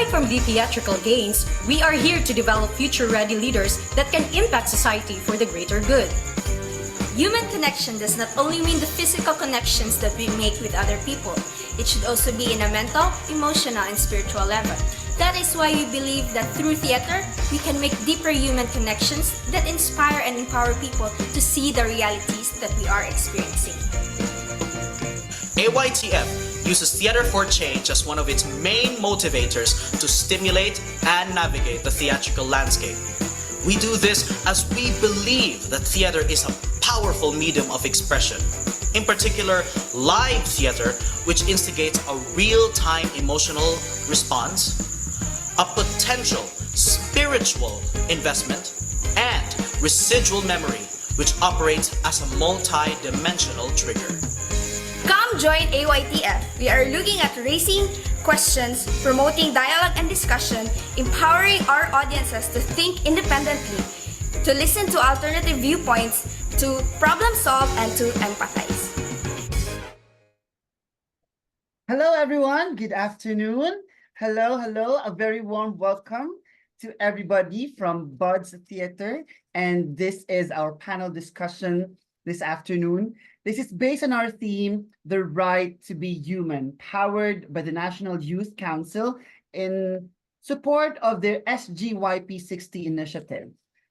Aside from the theatrical gains, we are here to develop future-ready leaders that can impact society for the greater good. Human connection does not only mean the physical connections that we make with other people. It should also be in a mental, emotional, and spiritual level. That is why we believe that through theater, we can make deeper human connections that inspire and empower people to see the realities that we are experiencing. AYTF uses Theater for Change as one of its main motivators to stimulate and navigate the theatrical landscape. We do this as we believe that theater is a powerful medium of expression. In particular, live theater, which instigates a real-time emotional response, a potential spiritual investment, and residual memory, which operates as a multi-dimensional trigger. Come join AYTF. We are looking at raising questions, promoting dialogue and discussion, empowering our audiences to think independently, to listen to alternative viewpoints, to problem solve, and to empathize. Hello, everyone. Good afternoon. Hello, a very warm welcome to everybody from Buds Theater. And this is our panel discussion this afternoon. This is based on our theme, The Right to be Human, powered by the National Youth Council in support of their SGYP 60 initiative.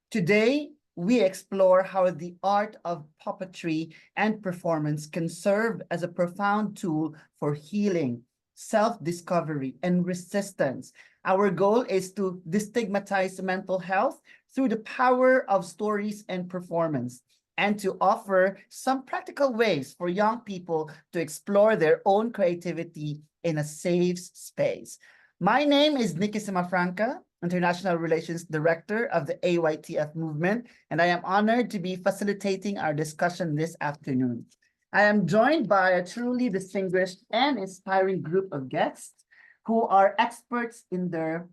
Today, we explore how the art of puppetry and performance can serve as a profound tool for healing, self-discovery, and resistance. Our goal is to destigmatize mental health through the power of stories and performance, and to offer some practical ways for young people to explore their own creativity in a safe space. My name is Nikki Simafranca, International Relations Director of the AYTF movement, and I am honored to be facilitating our discussion this afternoon. I am joined by a truly distinguished and inspiring group of guests who are experts in their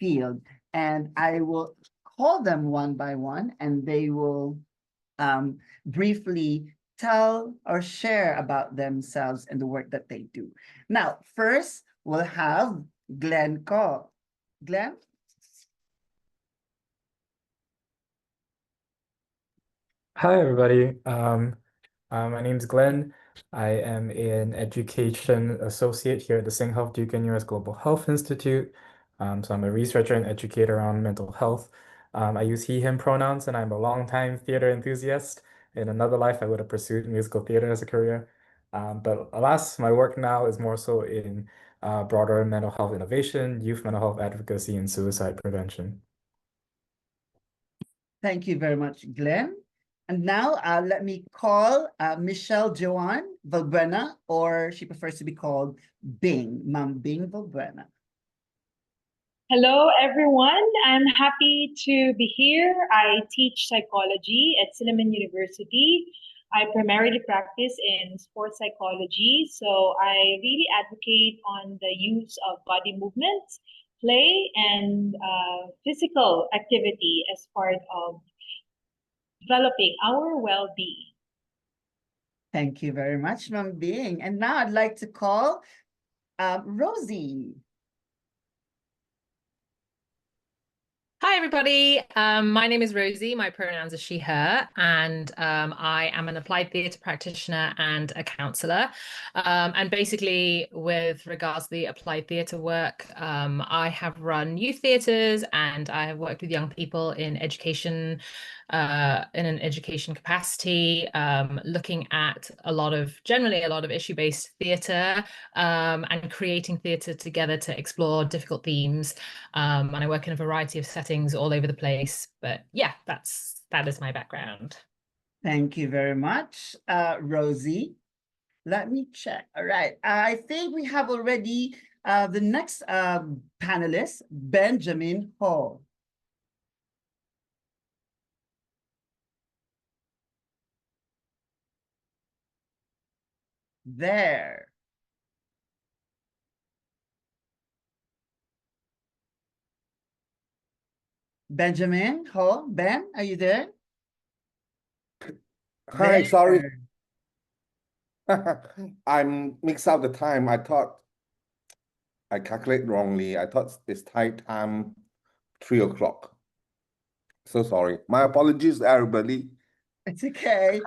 field, and I will call them one by one, and they will briefly tell or share about themselves and the work that they do. Now, first, we'll have Glenn Ko. Glenn? Hi, everybody. My name is Glenn. I am an education associate here at the Sing Health Duke and US Global Health Institute. So I'm a researcher and educator on mental health. I use he, him pronouns, and I'm a longtime theater enthusiast. In another life, I would have pursued musical theater as a career. But alas, my work now is more so in broader mental health innovation, youth mental health advocacy, and suicide prevention. Thank you very much, Glenn. And now let me call Michelle Joanne Valbuena, or she prefers to be called Bing, Ma'am Bing Valbuena. Hello, everyone. I'm happy to be here. I teach psychology at Silliman University. I primarily practice in sports psychology, so I really advocate on the use of body movements, play, and physical activity as part of developing our well-being. Thank you very much, Ma'am Bing. And now I'd like to call Rosie. Hi, everybody. My name is Rosie. My pronouns are she, her, and I am an applied theatre practitioner and a counsellor. And basically, with regards to the applied theatre work, I have run youth theatres and I have worked with young people in education, in an education capacity, looking at generally a lot of issue-based theatre and creating theatre together to explore difficult themes. And I work in a variety of settings all over the place. But yeah, that is my background. Thank you very much, Rosie. Let me check. All right. I think we have already the next panelist, Benjamin Ho. There. Benjamin Ho, Ben, are you there? Hi, sorry. I'm mixed up the time. I thought I calculate wrongly. I thought it's Thai time 3 o'clock. So sorry. My apologies, everybody. It's okay.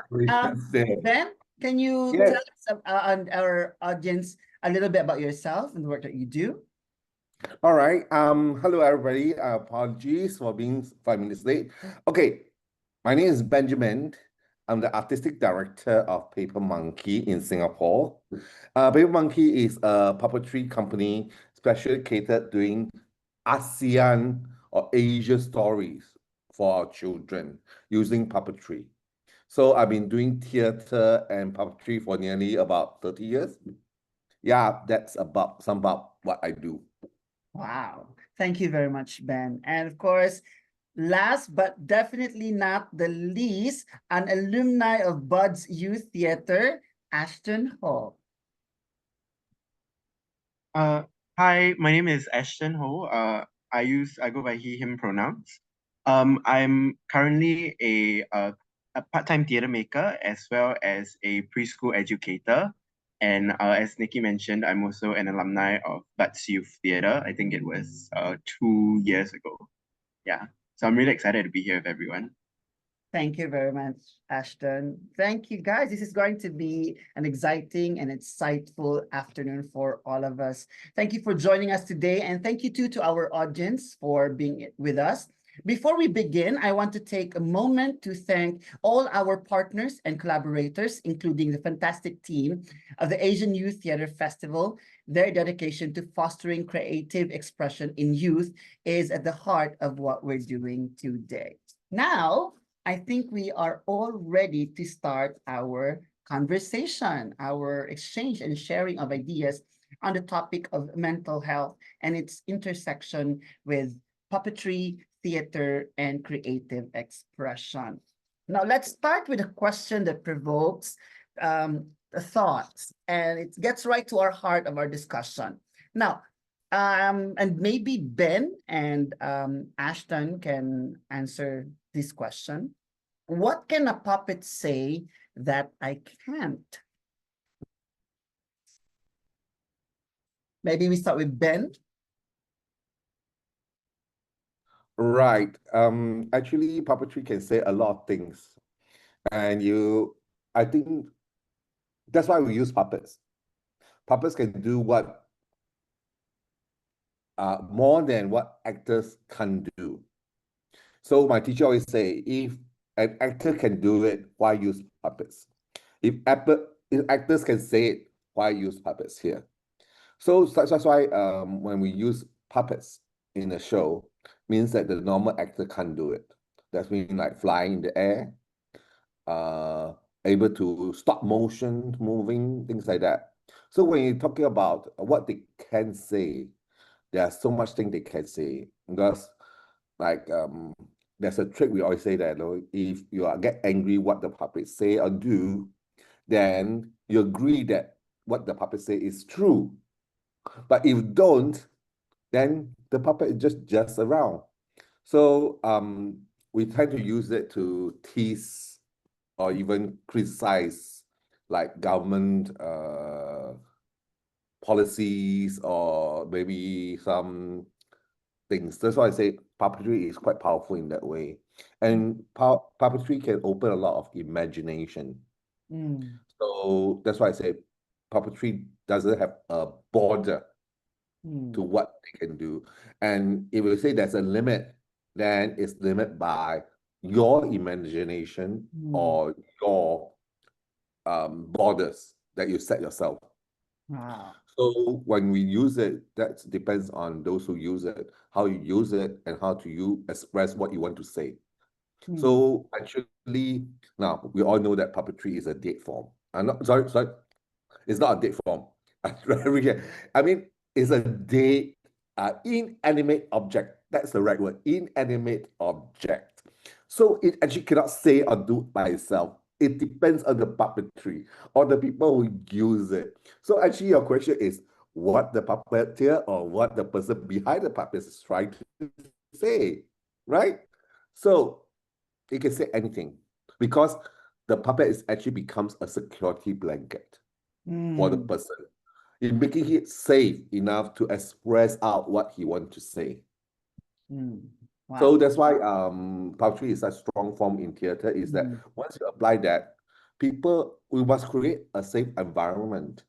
There. Ben, can you Yes. tell us and our audience a little bit about yourself and the work that you do? All right. Hello everybody. Apologies for being 5 minutes late. Okay. My name is Benjamin. I'm the artistic director of Paper Monkey in Singapore. Paper Monkey is a puppetry company specially catered doing ASEAN or Asia stories for our children using puppetry. So I've been doing theater and puppetry for nearly about 30 years. Yeah, that's about what I do. Wow. Thank you very much, Ben. And of course, last but definitely not the least, an alumni of Bud's Youth Theater, Ashton Hall. Hi, my name is Ashton Ho. I go by he, him pronouns. I'm currently a part-time theater maker as well as a preschool educator. And as Nikki mentioned, I'm also an alumni of Butts Youth Theater. I think it was 2 years ago. Yeah. So I'm really excited to be here with everyone. Thank you very much, Ashton. Thank you, guys. This is going to be an exciting and insightful afternoon for all of us. Thank you for joining us today, and thank you too to our audience for being with us. Before we begin, I want to take a moment to thank all our partners and collaborators, including the fantastic team of the Asian Youth Theater Festival. Their dedication to fostering creative expression in youth is at the heart of what we're doing today. Now, I think we are all ready to start our conversation, our exchange and sharing of ideas on the topic of mental health and its intersection with puppetry, theater, and creative expression. Now, let's start with a question that provokes thoughts, and it gets right to our heart of our discussion. Now, and maybe Ben and Ashton can answer this question. What can a puppet say that I can't? Maybe we start with Ben. Right. Actually, puppetry can say a lot of things. And I think that's why we use puppets. Puppets can do what more than what actors can do. So my teacher always say, if an actor can do it, why use puppets? If actors can say it, why use puppets here? So that's why when we use puppets in a show, means that the normal actor can't do it. That means like flying in the air, able to stop motion, moving, things like that. So when you're talking about what they can say, there are so much things they can say. Because like there's a trick we always say that if you get angry what the puppets say or do, then you agree that what the puppet say is true. But if you don't, then the puppet is just around. So we tend to use it to tease or even criticize like government policies or maybe some things. That's why I say puppetry is quite powerful in that way. And puppetry can open a lot of imagination. So that's why I say puppetry doesn't have a border to what they can do. And if we say there's a limit, then it's limited by your imagination or your borders that you set yourself. Wow. So when we use it, that depends on those who use it, how you use it, and how you express what you want to say. So actually, now we all know that puppetry is a dead form. I'm not sorry, it's not a dead form. I mean, it's a dead, inanimate object. That's the right word, inanimate object. So it actually cannot say or do by itself. It depends on the puppetry or the people who use it. So actually your question is what the puppeteer or what the person behind the puppet is trying to say, right? So it can say anything because the puppet actually becomes a security blanket for the person. in making it safe enough to express out what he wants to say. Wow. So that's why puppetry is a strong form in theater, is that once you apply that, we must create a safe environment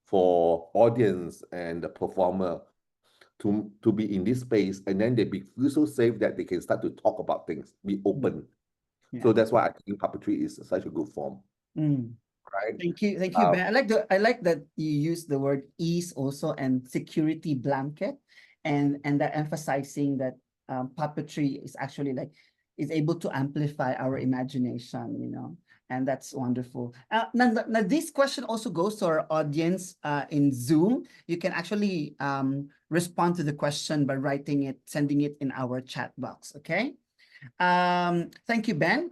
for audience and the performer to be in this space, and then they feel so safe that they can start to talk about things, be open. Yeah. So that's why I think puppetry is such a good form. Right? Thank you, Ben. I like that you use the word ease also, and security blanket, and that emphasizing that puppetry is actually is able to amplify our imagination, and that's wonderful. Now this question also goes to our audience in Zoom. You can actually respond to the question by sending it in our chat box. Okay. Thank you, Ben.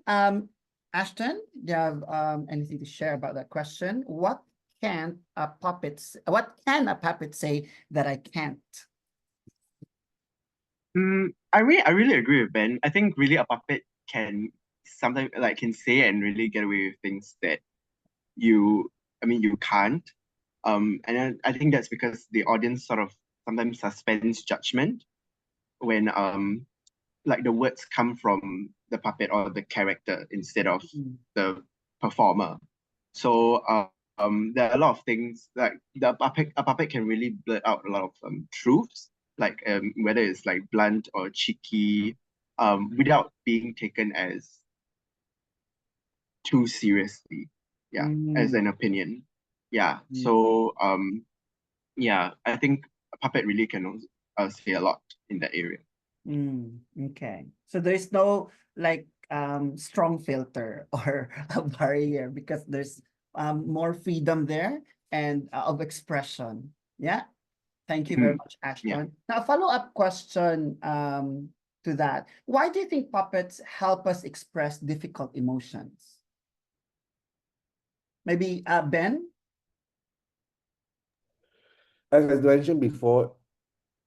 Ashton, do you have anything to share about that question? What can a puppet say that I can't? I really agree with Ben. I think really a puppet can sometimes can say and really get away with things that you can't. And then I think that's because the audience sort of sometimes suspends judgment when the words come from the puppet or the character instead of the performer. So there are a lot of things like a puppet can really blurt out a lot of truths, whether it's blunt or cheeky, without being taken as too seriously. Yeah, as an opinion. Yeah. So I think a puppet really can say a lot in that area. Okay. So there's no strong filter or a barrier, because there's more freedom there and of expression. Yeah. Thank you very much, Ashton. Yeah. Now, a follow-up question to that. Why do you think puppets help us express difficult emotions? Maybe Ben? As I mentioned before,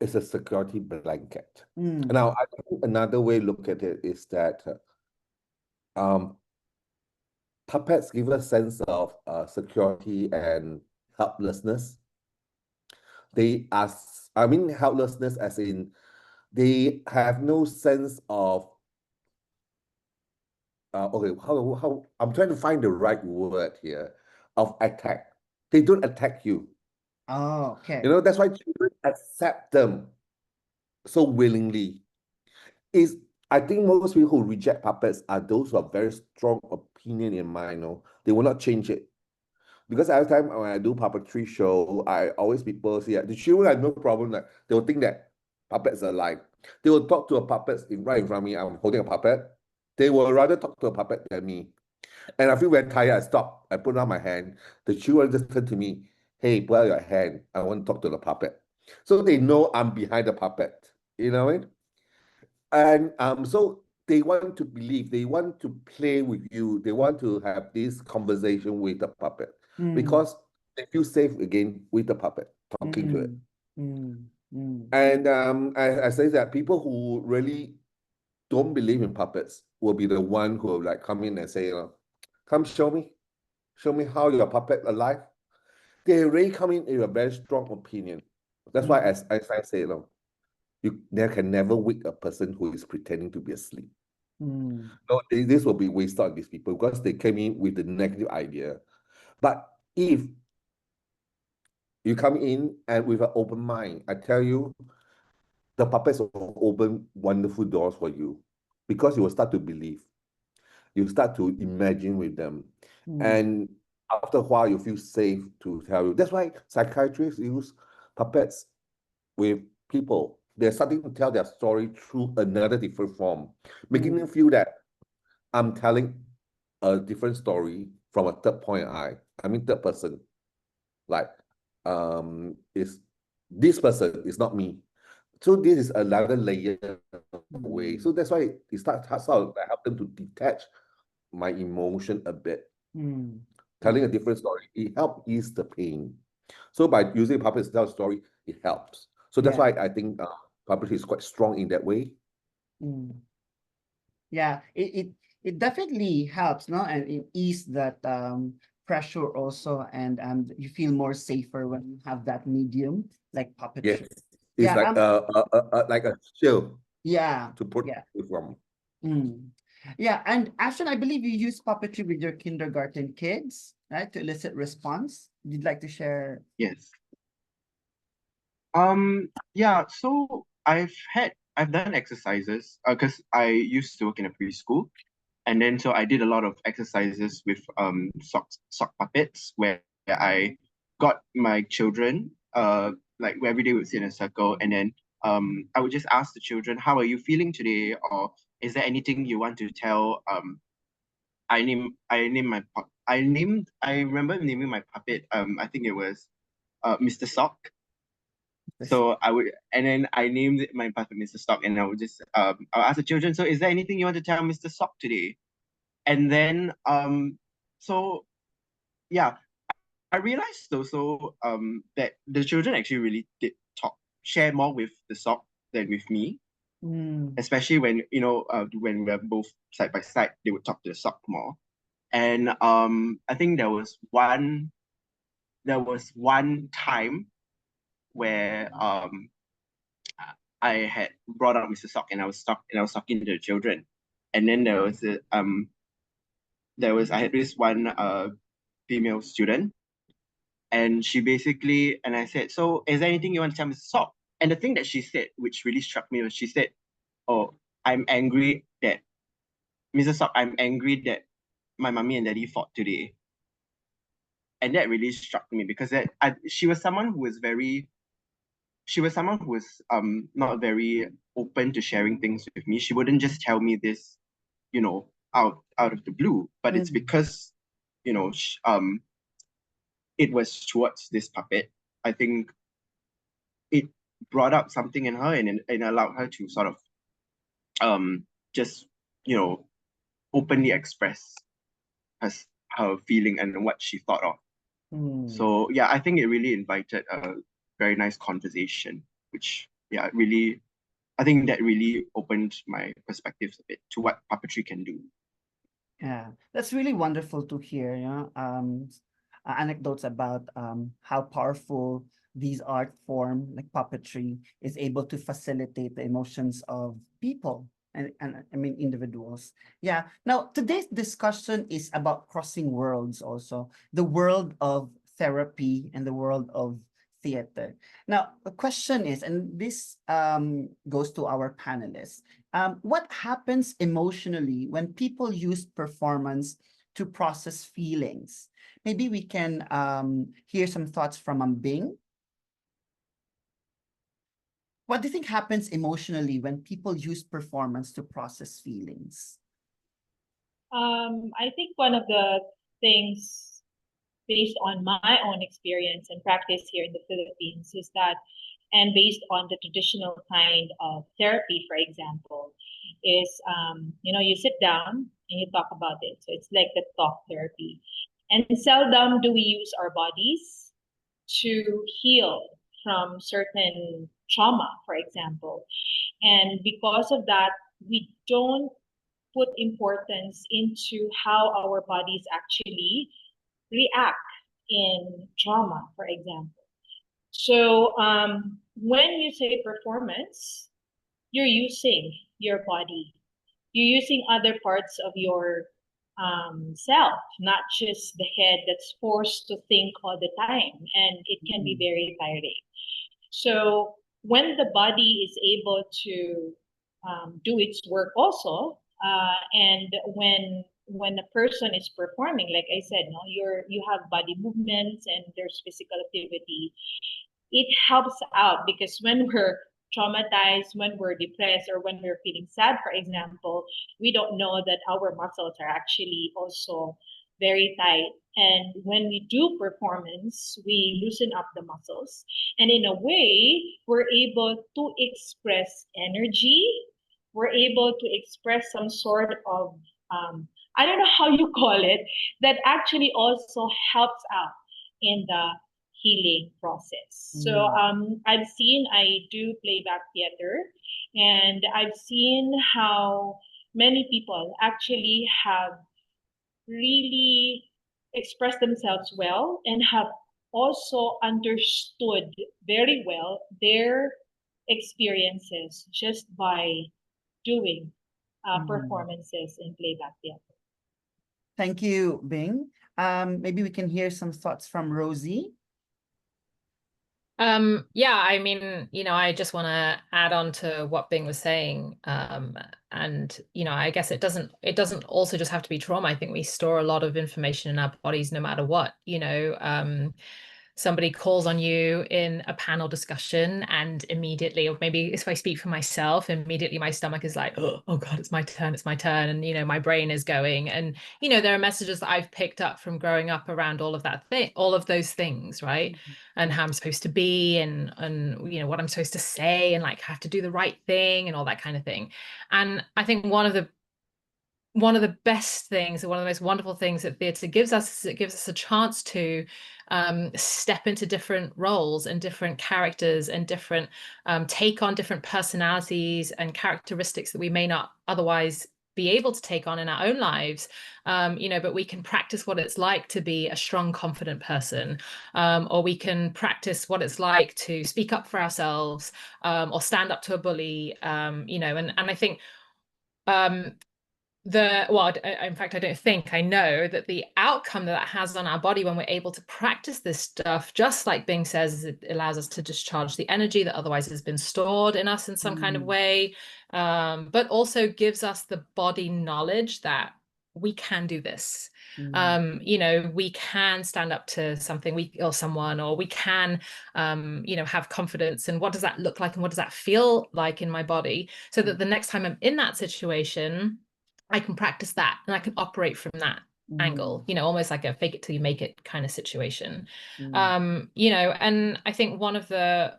it's a security blanket. Now, I think another way to look at it is that puppets give a sense of security and helplessness. Helplessness as in they have no sense of how I'm trying to find the right word here, of attack. They don't attack you. Oh, okay. That's why children accept them so willingly. I think most people who reject puppets are those who have very strong opinion in mind. They will not change it. Because every time when I do puppetry show, people say the children have no problem. They will think that puppets are alive. They will talk to a puppet right in front of me. I'm holding a puppet. They will rather talk to a puppet than me. And I feel very tired. I stop. I put down my hand. The children just turn to me. Hey, put out your hand. I want to talk to the puppet. So they know I'm behind the puppet. You know what? And so they want to believe, they want to play with you, they want to have this conversation with the puppet because they feel safe again with the puppet, talking to it. And I say that people who really don't believe in puppets will be the one who will come in and say, come show me how your puppet alive. They really come in with a very strong opinion. That's why, as I say, there can never wake a person who is pretending to be asleep. No, this will be wasted on these people because they came in with the negative idea. But if you come in and with an open mind, I tell you, the puppets will open wonderful doors for you because you will start to believe. You start to imagine with them. And after a while, you feel safe to tell you. That's why psychiatrists use puppets with people. They're starting to tell their story through another different form, making them feel that I'm telling a different story from a third person. Is this person is not me. So this is another layer way. So that's why it starts to help them to detach my emotion a bit. Telling a different story, it helps ease the pain. So by using puppets to tell a story, it helps. So that's why I think puppetry is quite strong in that way. Yeah, it definitely helps, no? And it ease that pressure also, and you feel more safer when you have that medium like Yes, puppetry. it's Yeah, like a shield yeah, to protect yeah. you from. Mm. Yeah, and Ashton, I believe you use puppetry with your kindergarten kids, right, to elicit response. You'd like to share? Yes. Yeah, so I've done exercises because I used to work in a preschool, and then so I did a lot of exercises with sock puppets where I got my children like where every day we'd sit in a circle, and then I would just ask the children, how are you feeling today, or is there anything you want to tell I remember naming my puppet, I think it was Mr. Sock. So I would, and then I named my puppet Mr. Sock, and I would just I'll ask the children, so is there anything you want to tell Mr. Sock today? And then so yeah, I realized also that the children actually really did share more with the Sock than with me, especially when when we're both side by side, they would talk to the Sock more. And I think there was one time where I had brought up Mr. Sock, and I was talking to the children, and then I had this one female student, and she basically, and I said, so is there anything you want to tell Mr. Sock? And the thing that she said, which really struck me, was she said, oh, I'm angry that Mr. Sock, I'm angry that my mommy and daddy fought today. And that really struck me because she was someone who was not very open to sharing things with me. She wouldn't just tell me this, out of the blue, but it's because, it was towards this puppet. I think it brought up something in her, and allowed her to sort of just, openly express her feeling and what she thought of. So yeah, I think it really invited a very nice conversation, which I think that really opened my perspectives a bit to what puppetry can do. Yeah, that's really wonderful to hear, anecdotes about how powerful these art form like puppetry is able to facilitate the emotions of people and I mean individuals. Yeah. Now today's discussion is about crossing worlds also, the world of therapy and the world of theater. Now the question is, and this goes to our panelists, what happens emotionally when people use performance to process feelings? Maybe we can hear some thoughts from Bing. What do you think happens emotionally when people use performance to process feelings? I think one of the things based on my own experience and practice here in the Philippines is that, and based on the traditional kind of therapy, for example, is, you sit down and you talk about it. So it's like the talk therapy. And seldom do we use our bodies to heal from certain trauma, for example. And because of that, we don't put importance into how our bodies actually react in trauma, for example. So when you say performance, you're using your body. You're using other parts of your self, not just the head that's forced to think all the time. And it can be very tiring. So when the body is able to do its work also, and when a person is performing, like I said, no, you have body movements and there's physical activity, it helps out because when we're traumatized, when we're depressed, or when we're feeling sad, for example, we don't know that our muscles are actually also very tight. And when we do performance, we loosen up the muscles. And in a way, we're able to express energy. We're able to express some sort of, I don't know how you call it, that actually also helps out in the healing process. So I do playback theater, and I've seen how many people actually have really expressed themselves well and have also understood very well their experiences just by doing performances in playback theater. Thank you, Bing. Maybe we can hear some thoughts from Rosie. Yeah, I mean, I just want to add on to what Bing was saying. And, I guess it doesn't also just have to be trauma. I think we store a lot of information in our bodies no matter what, somebody calls on you in a panel discussion and immediately, or maybe if I speak for myself, immediately my stomach is like, oh God, it's my turn. And, my brain is going. And, there are messages that I've picked up from growing up around all of those things, right? And how I'm supposed to be and what I'm supposed to say and like have to do the right thing and all that kind of thing. And I think one of the best things and one of the most wonderful things that theatre gives us is it gives us a chance to step into different roles and different characters and different take on different personalities and characteristics that we may not otherwise be able to take on in our own lives, but we can practice what it's like to be a strong, confident person, or we can practice what it's like to speak up for ourselves, or stand up to a bully, and I think in fact, I know that the outcome that has on our body when we're able to practice this stuff, just like Bing says, is it allows us to discharge the energy that otherwise has been stored in us in some kind of way, but also gives us the body knowledge that we can do this. We can stand up to something or someone, or we can, have confidence. And what does that look like? And what does that feel like in my body? So that the next time I'm in that situation, I can practice that and I can operate from that angle, almost like a fake it till you make it kind of situation. And I think one of the,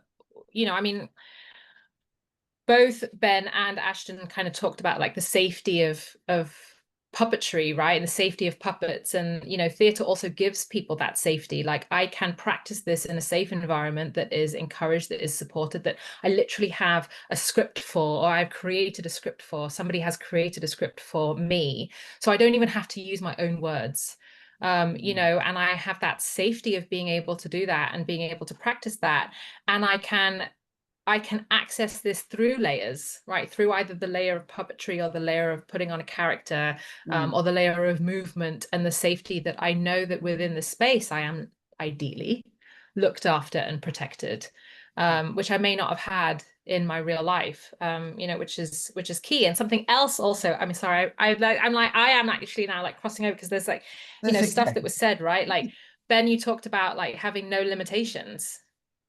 both Ben and Ashton kind of talked about like the safety of puppetry, right? And the safety of puppets. And, theatre also gives people that safety. Like I can practice this in a safe environment that is encouraged, that is supported, that I literally have a script for, or I've created a script for, somebody has created a script for me. So I don't even have to use my own words. And I have that safety of being able to do that and being able to practice that. And I can access this through layers, right? Through either the layer of puppetry or the layer of putting on a character, or the layer of movement, and the safety that I know that within the space I am ideally looked after and protected, which I may not have had in my real life, which is key. And something else also, I mean, sorry, I am actually now like crossing over because there's like, stuff that was said, right? Like Ben, you talked about like having no limitations,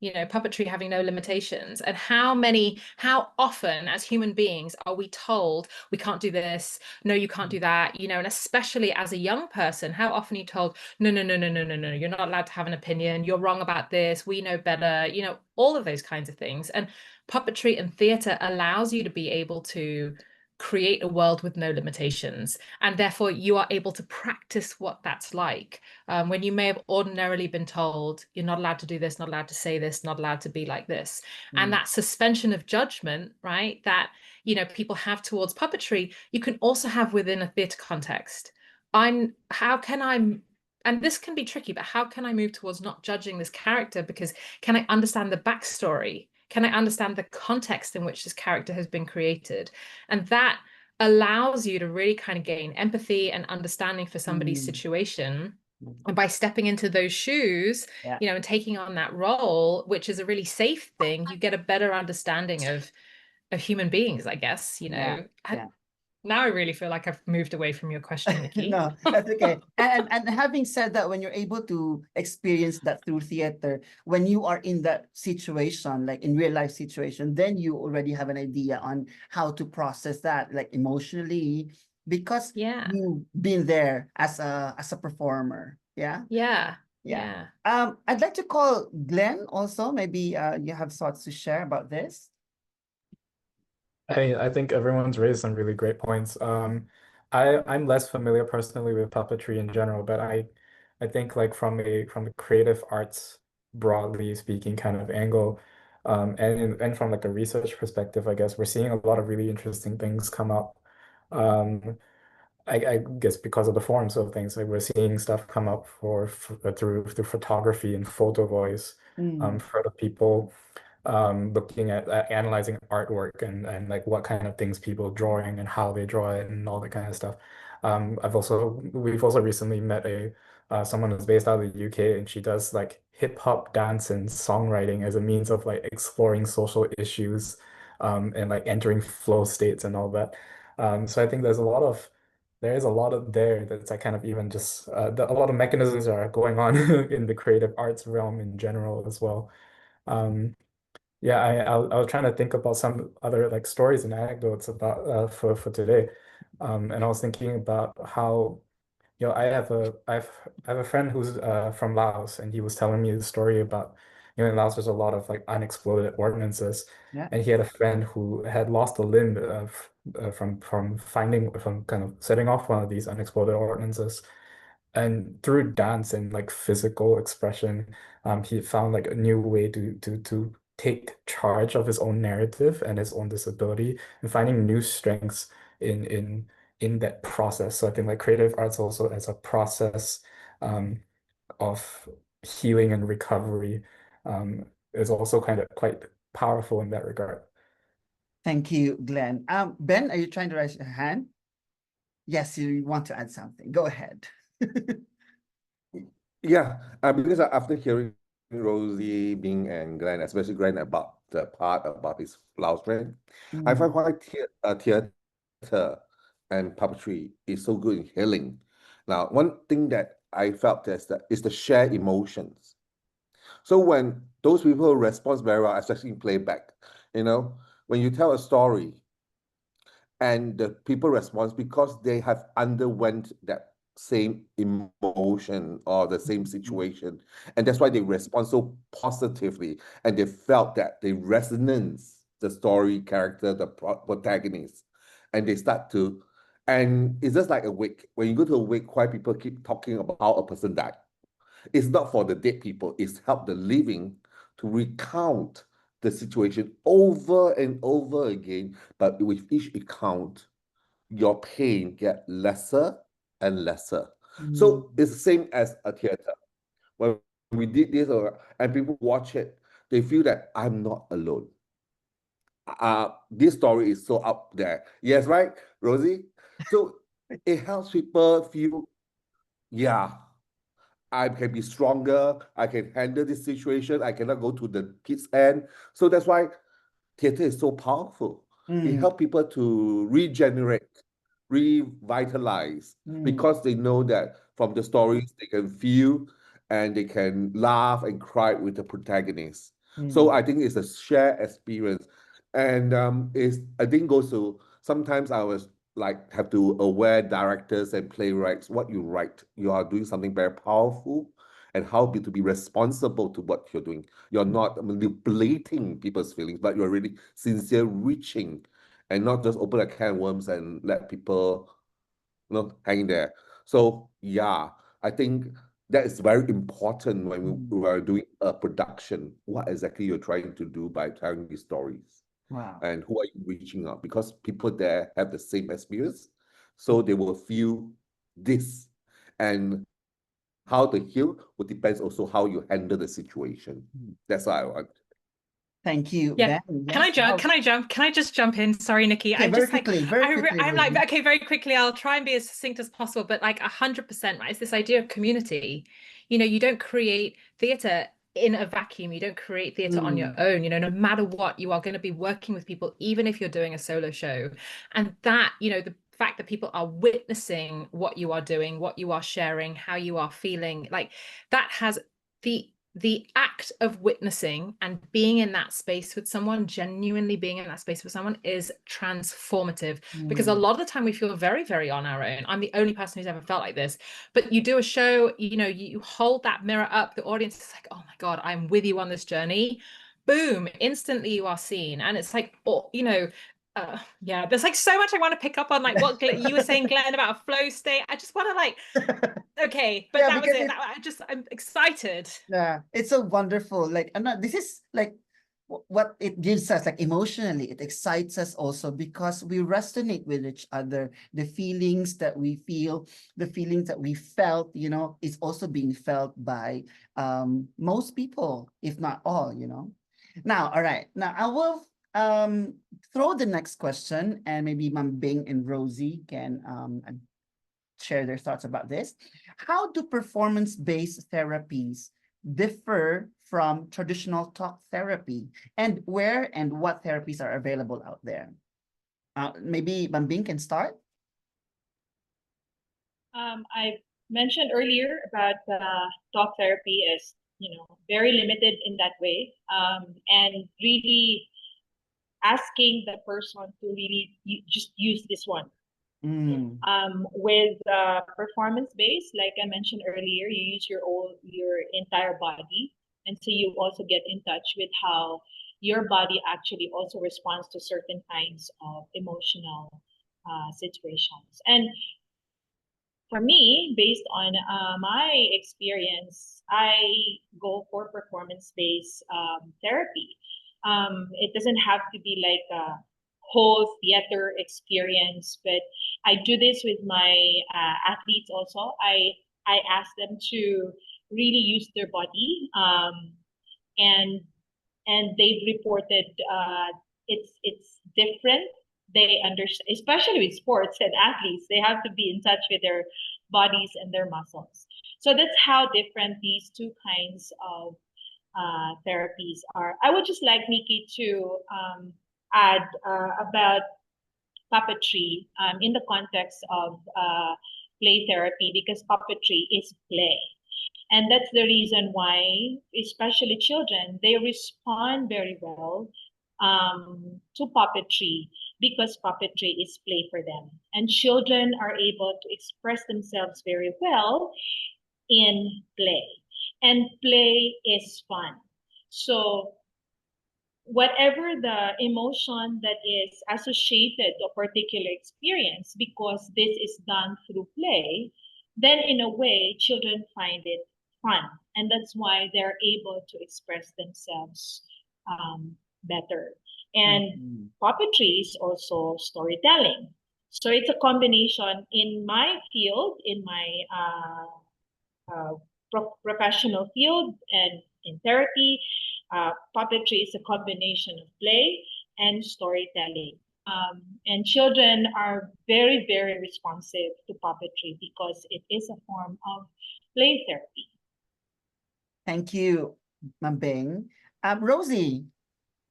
puppetry having no limitations. And how often as human beings are we told we can't do this, no, you can't do that, and especially as a young person, how often are you told, no, you're not allowed to have an opinion, you're wrong about this, we know better, all of those kinds of things. And puppetry and theatre allows you to be able to create a world with no limitations, and therefore you are able to practice what that's like, when you may have ordinarily been told you're not allowed to do this, not allowed to say this, not allowed to be like this. And that suspension of judgment, right, that people have towards puppetry, you can also have within a theatre context. And this can be tricky, but how can I move towards not judging this character? Because can I understand the backstory? Can I understand the context in which this character has been created? And that allows you to really kind of gain empathy and understanding for somebody's situation. And by stepping into those shoes, and taking on that role, which is a really safe thing, you get a better understanding of human beings, I guess, Now I really feel like I've moved away from your question, Nikki. No, that's okay. And having said that, when you're able to experience that through theater, when you are in that situation, like in real life situation, then you already have an idea on how to process that, like emotionally, because you've been there as a performer. Yeah. I'd like to call Glenn also. Maybe you have thoughts to share about this. I think everyone's raised some really great points. I'm less familiar personally with puppetry in general, but I think like from the creative arts broadly speaking kind of angle, and from like a research perspective, I guess we're seeing a lot of really interesting things come up. I guess because of the forms of things, like we're seeing stuff come up through photography and photo voice, for the people looking at analyzing artwork and like what kind of things people drawing and how they draw it and all that kind of stuff. We've also recently met someone who's based out of the UK, and she does like hip hop dance and songwriting as a means of like exploring social issues, and like entering flow states and all that. So I think there is a lot of there that's like kind of even just a lot of mechanisms are going on in the creative arts realm in general as well. Um, yeah, I was trying to think about some other like stories and anecdotes about for today, and I was thinking about how, you know, I have a friend who's from Laos, and he was telling me the story about, you know, in Laos there's a lot of like unexploded ordnances, Yeah. and he had a friend who had lost a limb from kind of setting off one of these unexploded ordnances, and through dance and like physical expression, he found like a new way to take charge of his own narrative and his own disability, and finding new strengths in in in that process. So I think like creative arts also as a process um, of healing and recovery is also kind of quite powerful in that regard. Thank you, Glenn. Ben, are you trying to raise your hand? Yes, you want to add something. Go ahead. Yeah, because after hearing Rosie, Bing, and Glenn, especially Glenn about the part about his Laos friend, I find why theater and puppetry is so good in healing. Now, one thing that I felt is the shared emotions. So when those people respond very well, especially in playback, you know, when you tell a story and the people respond because they have underwent that same emotion or the same situation, and that's why they respond so positively, and they felt that they resonance the story character, the protagonist, and they start to, and it's just like a wake. When you go to a wake, why people keep talking about how a person died, it's not for the dead people, it's help the living to recount the situation over and over again, but with each account, your pain get lesser and lesser. So it's the same as a theater. When we did this, and people watch it, they feel that I'm not alone. This story is so up there. Yes, right, Rosie? So it helps people feel, yeah, I can be stronger. I can handle this situation. I cannot go to the kids' end. So that's why theater is so powerful. It helps people to regenerate, revitalize, because they know that from the stories they can feel and they can laugh and cry with the protagonist. So I think it's a shared experience. And it's, I think, goes to, sometimes I was like have to aware directors and playwrights, what you write, you are doing something very powerful, and how to be responsible to what you're doing. You're not manipulating people's feelings, but you're really sincere reaching, and not just open a can of worms and let people, hang there. So yeah, I think that is very important when we are doing a production, what exactly you're trying to do by telling these stories. Wow. And who are you reaching out? Because people there have the same experience, so they will feel this. And how to heal will depends also how you handle the situation. That's what I want. Thank you, Yeah. Ben. Can I Yes. jump? Can I just jump in? Sorry, Nikki. Okay, I'm very just like, quickly, very quickly, I'm like, Rosie. okay, very quickly. I'll try and be as succinct as possible, but like 100%, right? It's this idea of community. You know, you don't create theatre in a vacuum. You don't create theatre on your own. You know, no matter what, you are going to be working with people, even if you're doing a solo show. And that, you know, the fact that people are witnessing what you are doing, what you are sharing, how you are feeling, like that has the act of witnessing and being in that space with someone, genuinely being in that space with someone, is transformative. Because a lot of the time we feel very, very on our own. I'm the only person who's ever felt like this. But you do a show, you know, you hold that mirror up, the audience is like, oh my God, I'm with you on this journey. Boom, instantly you are seen. And it's like, oh, you know, yeah, there's like so much I want to pick up on, like what you were saying, Glenn, about a flow state. I just want to like, okay, but Yeah, that was because it. I'm excited. Yeah, it's so wonderful. Like, I'm not, this is like what it gives us, like emotionally, it excites us also because we resonate with each other. The feelings that we feel, the feelings that we felt, you know, is also being felt by most people, if not all, you know. Now, all right. Now I will throw the next question, and maybe Ma'am Bing and Rosie can share their thoughts about this. How do performance-based therapies differ from traditional talk therapy, and where and what therapies are available out there? Maybe Bambing can start. I mentioned earlier about talk therapy as, very limited in that way, and really asking the person to really just use this one. With performance based, like I mentioned earlier, you use your entire body, and so you also get in touch with how your body actually also responds to certain kinds of emotional situations. And for me, based on my experience, I go for performance based therapy. It doesn't have to be like a whole theater experience, but I do this with my athletes also. I ask them to really use their body, and they've reported it's different. They understand, especially with sports and athletes, they have to be in touch with their bodies and their muscles. So that's how different these two kinds of therapies are. I would just like Nikki to add about puppetry in the context of play therapy, because puppetry is play. And that's the reason why, especially children, they respond very well to puppetry, because puppetry is play for them. And children are able to express themselves very well in play. And play is fun. So whatever the emotion that is associated to a particular experience, because this is done through play, then in a way, children find it fun. And that's why they're able to express themselves better. And puppetry is also storytelling. So it's a combination in my field, in my professional field and in therapy. Puppetry is a combination of play and storytelling. And children are very, very responsive to puppetry because it is a form of play therapy. Thank you, Mambing. Rosie.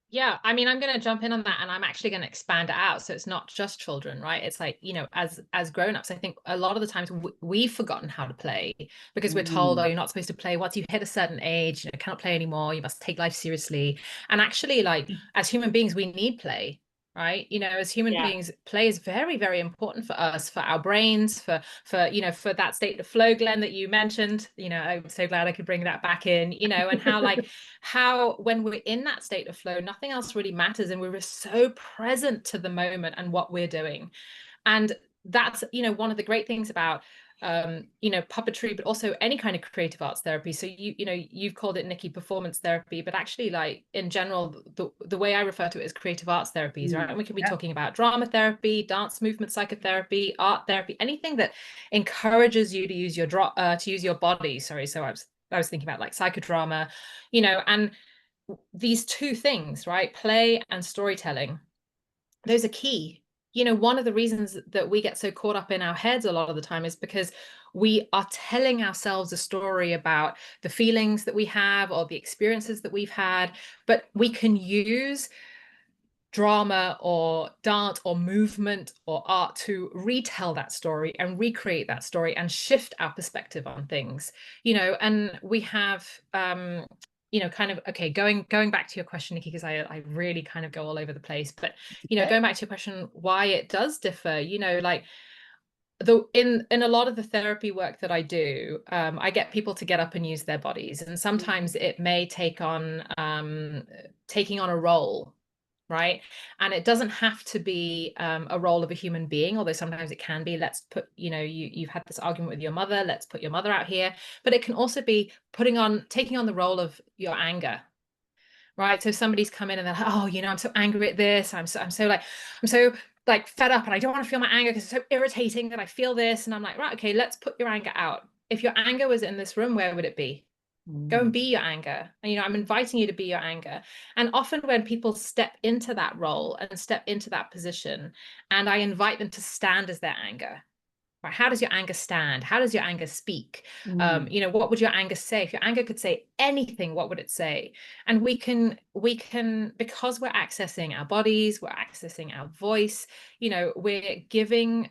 Yeah, I mean, I'm going to jump in on that, and I'm actually going to expand it out. So it's not just children, right? It's like, as grown-ups, I think a lot of the times we've forgotten how to play because we're told, oh, you're not supposed to play. Once you hit a certain age, you cannot play anymore. You must take life seriously. And actually, like, as human beings, we need play, right? As human beings, play is very, very important for us, for our brains, for for that state of flow, Glenn, that you mentioned. I'm so glad I could bring that back in, and how how when we're in that state of flow, nothing else really matters, and we're so present to the moment and what we're doing. And that's one of the great things about puppetry, but also any kind of creative arts therapy. So you've called it, Nikki, performance therapy, but actually, like, in general, the way I refer to it is creative arts therapies, right? And we can be talking about drama therapy, dance movement psychotherapy, art therapy, anything that encourages you to use your body. Sorry, so I was thinking about like psychodrama, and these two things, right? Play and storytelling, those are key. One of the reasons that we get so caught up in our heads a lot of the time is because we are telling ourselves a story about the feelings that we have or the experiences that we've had, but we can use drama or dance or movement or art to retell that story and recreate that story and shift our perspective on things, and we have kind of, okay, going back to your question, Nikki, because I really kind of go all over the place, but going back to your question, why it does differ, like in a lot of the therapy work that I do, I get people to get up and use their bodies, and sometimes it may take on taking on a role, right? And it doesn't have to be a role of a human being, although sometimes it can be. Let's put, you've had this argument with your mother, let's put your mother out here. But it can also be taking on the role of your anger, right? So somebody's come in and they're like, oh, I'm so angry at this. I'm so like fed up and I don't want to feel my anger because it's so irritating that I feel this. And I'm like, right, okay, let's put your anger out. If your anger was in this room, where would it be? Go and be your anger. And, I'm inviting you to be your anger. And often when people step into that role and step into that position, and I invite them to stand as their anger, right? How does your anger stand? How does your anger speak? What would your anger say? If your anger could say anything, what would it say? And we can, because we're accessing our bodies, we're accessing our voice, we're giving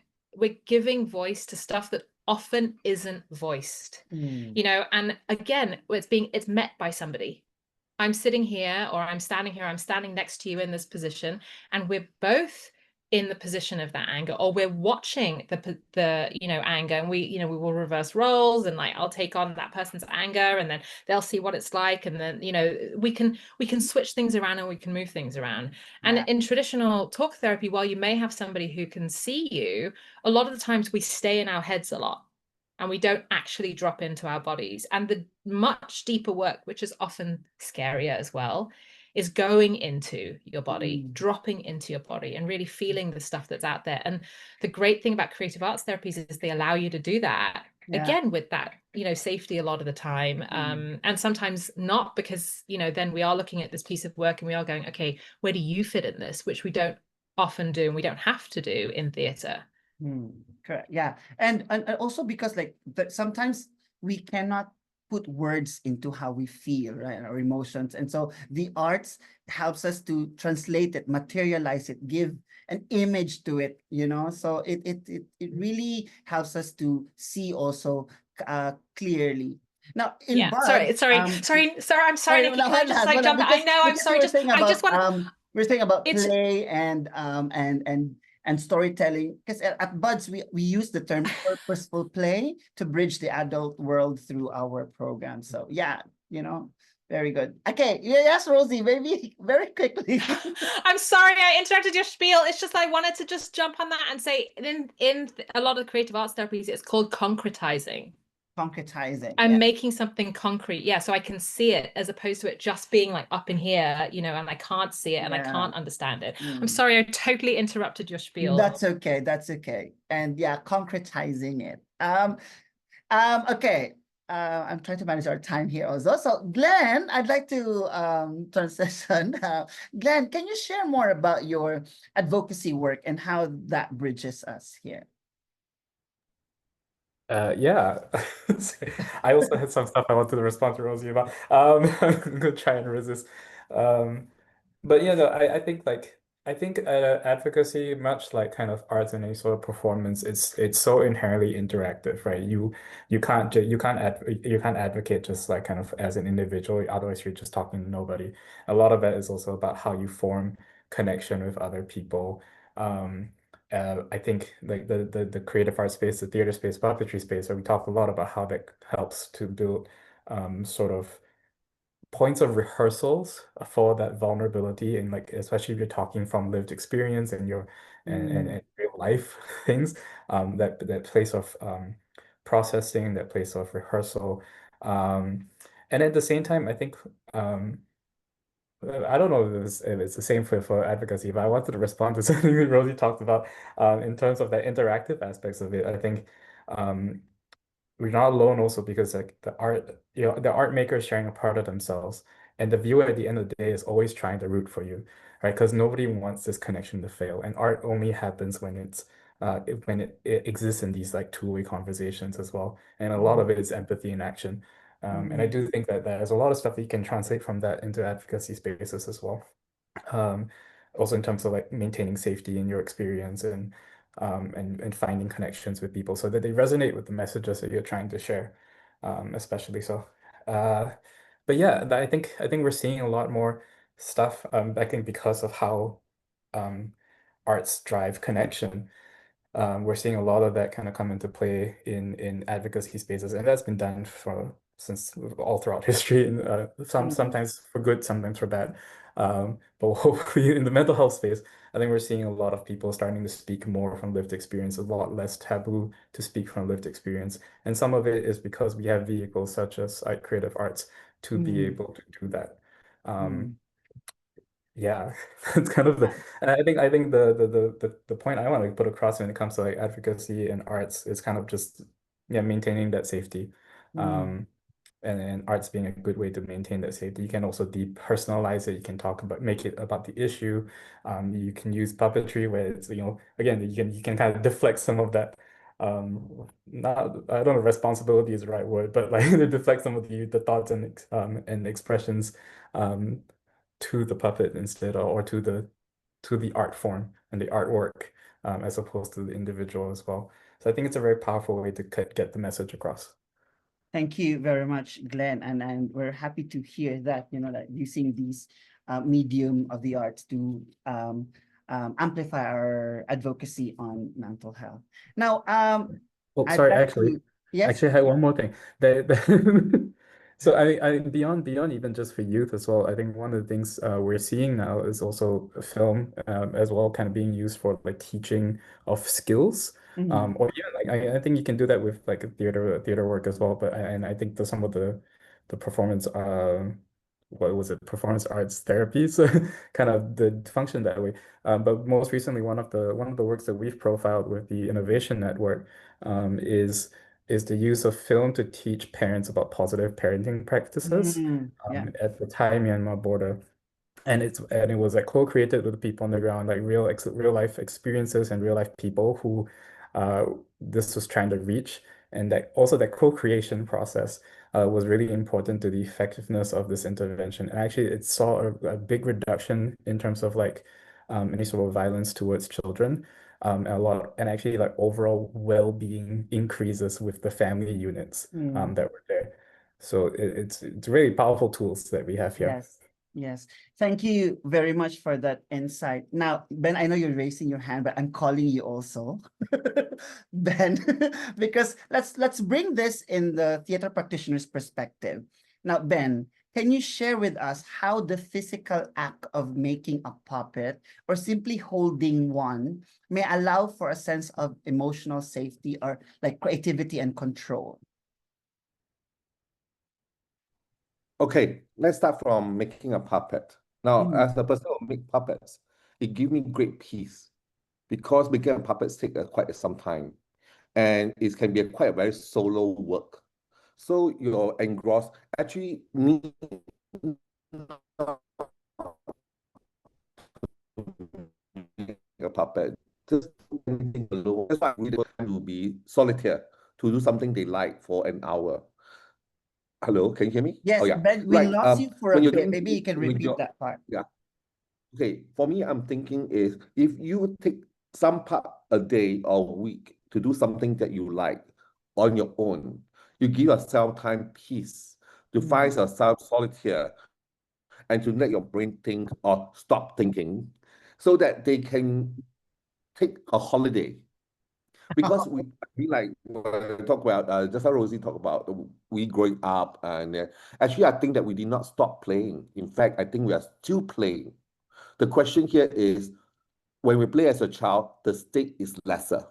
voice to stuff that often isn't voiced. And again, it's met by somebody. I'm sitting here or I'm standing here, I'm standing next to you in this position, and we're both in the position of that anger, or we're watching the anger, and we will reverse roles, and like I'll take on that person's anger and then they'll see what it's like, and then we can switch things around and we can move things around. And in traditional talk therapy, while you may have somebody who can see you, a lot of the times we stay in our heads a lot and we don't actually drop into our bodies. And the much deeper work, which is often scarier as well, is going into your body, dropping into your body and really feeling the stuff that's out there. And the great thing about creative arts therapies is they allow you to do that, again, with that, safety a lot of the time. And sometimes not, because, then we are looking at this piece of work and we are going, okay, where do you fit in this? Which we don't often do, and we don't have to do in theatre. Correct. Yeah. And also because sometimes we cannot put words into how we feel, right? Our emotions. And so the arts helps us to translate it, materialize it, give an image to it, so it really helps us to see also clearly. Now, in Buds, sorry, I'm sorry, Nikki, can I just jump in? I know, I'm sorry, I just want to... We're saying about play and storytelling, because at Buds we use the term purposeful play to bridge the adult world through our program. So yeah, very good. Okay, yes, Rosie, maybe very quickly. I'm sorry I interrupted your spiel. It's just I wanted to just jump on that and say in a lot of creative arts therapies, it's called concretizing. I'm making something concrete, so I can see it, as opposed to it just being like up in here, and I can't see it and I can't understand it. I'm sorry, I totally interrupted your spiel. That's okay. And concretizing it. Okay. I'm trying to manage our time here also. So Glenn, I'd like to transition. Glenn, can you share more about your advocacy work and how that bridges us here? Yeah, I also had some stuff I wanted to respond to Rosie about. I'm gonna try and resist. But yeah, no, I think advocacy, much like kind of arts and any sort of performance, it's so inherently interactive, right? You can't advocate just like kind of as an individual, otherwise you're just talking to nobody. A lot of it is also about how you form connection with other people. I think like the creative art space, the theater space, puppetry space, where we talk a lot about how that helps to build sort of points of rehearsals for that vulnerability, and like especially if you're talking from lived experience and your and real life things, that place of processing, that place of rehearsal. And at the same time, I think I don't know if it's the same for advocacy, but I wanted to respond to something that Rosie talked about in terms of the interactive aspects of it. I think we're not alone also because like the art maker is sharing a part of themselves, and the viewer at the end of the day is always trying to root for you, right? Because nobody wants this connection to fail, and art only happens when it exists in these like two-way conversations as well, and a lot of it is empathy in action. And I do think that there's a lot of stuff that you can translate from that into advocacy spaces as well. Also in terms of like maintaining safety in your experience and finding connections with people so that they resonate with the messages that you're trying to share, especially so. But yeah, I think we're seeing a lot more stuff. I think because of how arts drive connection. We're seeing a lot of that kind of come into play in advocacy spaces, and that's been done since all throughout history, and sometimes for good, sometimes for bad. But hopefully in the mental health space, I think we're seeing a lot of people starting to speak more from lived experience, a lot less taboo to speak from lived experience. And some of it is because we have vehicles such as creative arts to be able to do that. Yeah, that's kind of the, and I think the point I want to put across when it comes to like advocacy and arts is kind of just, yeah, maintaining that safety. Mm. Um, and arts being a good way to maintain that safety. You can also depersonalize it. You can make it about the issue. You can use puppetry where it's, again, you can kind of deflect some of that. Not, I don't know, if responsibility is the right word, but like deflect some of the thoughts and expressions um to the puppet instead, or to the art form and the artwork, as opposed to the individual as well. So I think it's a very powerful way to get the message across. Thank you very much, Glenn. And we're happy to hear that, that using these medium of the arts to amplify our advocacy on mental health. Now, Oh, I'd sorry, like to, yes, actually, I had one more thing. So I beyond even just for youth as well, I think one of the things we're seeing now is also a film, as well, kind of being used for like teaching of skills. Mhm. Or even like I think you can do that with like theater work as well. But and I think some of the performance, what was it, performance arts therapies kind of the function that way. But most recently, one of the works that we've profiled with the Innovation Network, is the use of film to teach parents about positive parenting practices, Yeah. at the Thai Myanmar border. And it was like co-created with the people on the ground, like real life experiences and real life people who uh, this was trying to reach. And that also that co-creation process was really important to the effectiveness of this intervention. And actually, it saw a big reduction in terms of like any sort of violence towards children. And actually like overall well-being increases with the family units Mm. that were there. So it's really powerful tools that we have here. Yes, yes. Thank you very much for that insight. Now, Ben, I know you're raising your hand, but I'm calling you also, Ben, because let's bring this in the theater practitioner's perspective. Now, Ben, can you share with us how the physical act of making a puppet or simply holding one may allow for a sense of emotional safety or like creativity and control? Okay, let's start from making a puppet. Now, Mm. as a person who make puppets, it gives me great peace because making a puppet takes quite some time, and it can be quite a very solo work. So you're engrossed. Actually, me a puppet, just anything alone. That's why I really want to be solitaire to do something they like for an hour. Hello, can you hear me? Oh Yes, yeah, Ben, we right. lost you for a When you're bit. doing Maybe you can when repeat you're that part. yeah. Okay, for me, I'm thinking is if you take some part a day or a week to do something that you like on your own, you give yourself time peace to find Mm. yourself solitaire and to let your brain think or stop thinking so that they can take a holiday. Because we like talk about just how Rosie talked about we growing up, and actually I think that we did not stop playing. In fact, I think we are still playing. The question here is when we play as a child, the stake is lesser.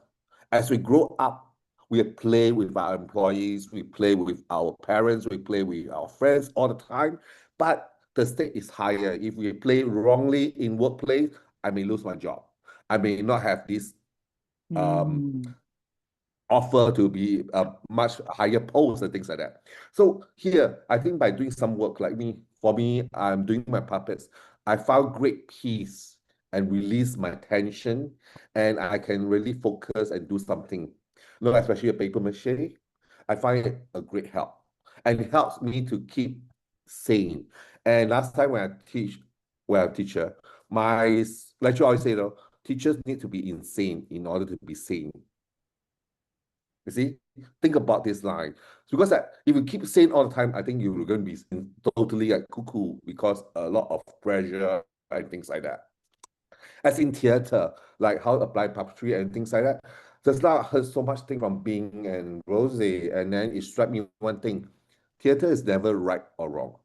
As we grow up, we play with our employees, we play with our parents, we play with our friends all the time, but the stake is higher. If we play wrongly in workplace, I may lose my job. I may not have this Mm. offer to be a much higher post and things like that. So here, I think by doing some work like me, for me, I'm doing my puppets. I found great peace and release my tension, and I can really focus and do something. Especially a paper mache, I find it a great help, and it helps me to keep sane. And last time when I teach, well, teacher, my lecturer always say, teachers need to be insane in order to be sane. You see, think about this line. Because if you keep saying all the time, I think you're going to be totally like cuckoo because a lot of pressure and things like that. As in theater, like how to apply puppetry and things like that. Just now I heard so much thing from Bing and Rosie, and then it struck me one thing. Theater is never right or wrong.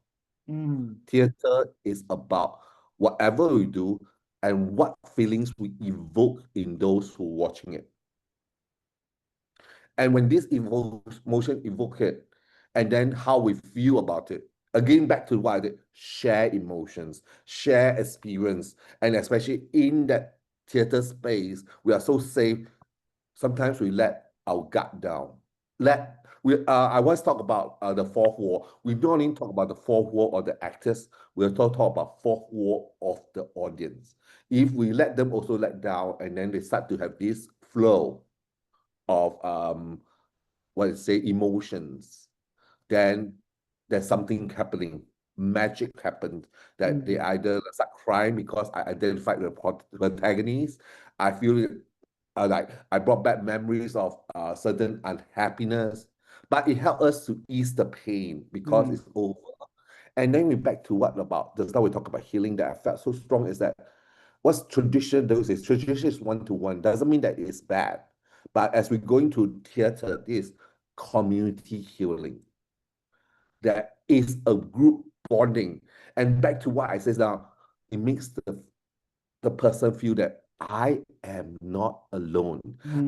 Mm. Theater is about whatever we do and what feelings we evoke in those who are watching it. And when this emotion evoke it, and then how we feel about it, again, back to what I did, share emotions, share experience, and especially in that theater space, we are so safe. Sometimes we let our guard down. I once talk about the fourth wall. We don't only talk about the fourth wall of the actors. We also talk about fourth wall of the audience. If we let them also let down, and then they start to have this flow of emotions, then there's something happening. Magic happened that they either start crying because I identified the protagonist. I feel like I brought back memories of certain unhappiness, but it helped us to ease the pain because it's over. And then we back to what about just now we talk about healing that I felt so strong is that what's tradition those is tradition is one-to-one, doesn't mean that it's bad. But as we go into theater, this community healing. There is a group bonding. And back to what I said now, it makes the person feel that I am not alone.